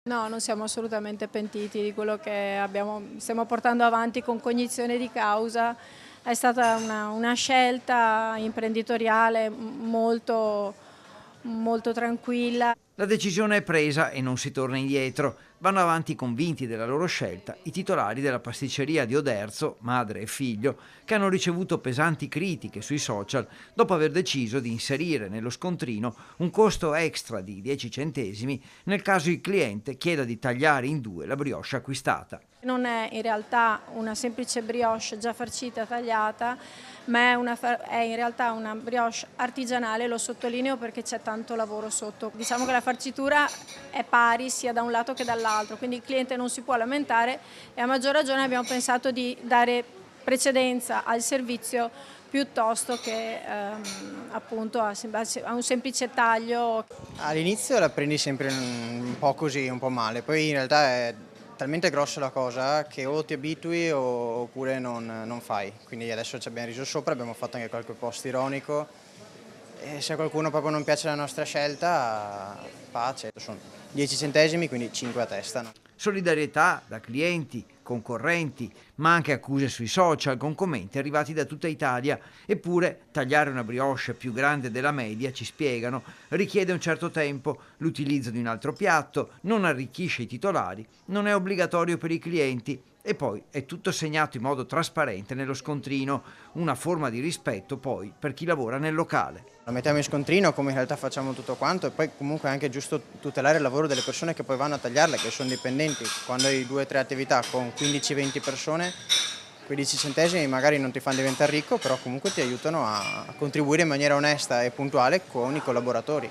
No, non siamo assolutamente pentiti di quello che stiamo portando avanti con cognizione di causa. È stata una scelta imprenditoriale molto tranquilla. La decisione è presa e non si torna indietro. Vanno avanti convinti della loro scelta i titolari della pasticceria di Oderzo, madre e figlio, che hanno ricevuto pesanti critiche sui social dopo aver deciso di inserire nello scontrino un costo extra di 10 centesimi nel caso il cliente chieda di tagliare in due la brioche acquistata. Non è in realtà una semplice brioche già farcita, tagliata, ma è in realtà una brioche artigianale, lo sottolineo perché c'è tanto lavoro sotto. Diciamo che la farcitura è pari sia da un lato che dall'altro, quindi il cliente non si può lamentare e a maggior ragione abbiamo pensato di dare precedenza al servizio piuttosto che appunto a un semplice taglio. All'inizio la prendi sempre un po' così, un po' male, poi in realtà è talmente grossa la cosa che o ti abitui oppure non fai. Quindi adesso ci abbiamo riso sopra, abbiamo fatto anche qualche post ironico e se a qualcuno proprio non piace la nostra scelta, pace. Sono 10 centesimi, quindi 5 a testa, no? Solidarietà da clienti, concorrenti, ma anche accuse sui social con commenti arrivati da tutta Italia. Eppure tagliare una brioche più grande della media, ci spiegano, richiede un certo tempo, l'utilizzo di un altro piatto, non arricchisce i titolari, non è obbligatorio per i clienti e poi è tutto segnato in modo trasparente nello scontrino, una forma di rispetto poi per chi lavora nel locale. Lo mettiamo in scontrino come in realtà facciamo tutto quanto e poi comunque è anche giusto tutelare il lavoro delle persone che poi vanno a tagliarle, che sono dipendenti. Quando hai 2 o 3 attività con 15-20 persone, 15 centesimi magari non ti fanno diventare ricco, però comunque ti aiutano a contribuire in maniera onesta e puntuale con i collaboratori.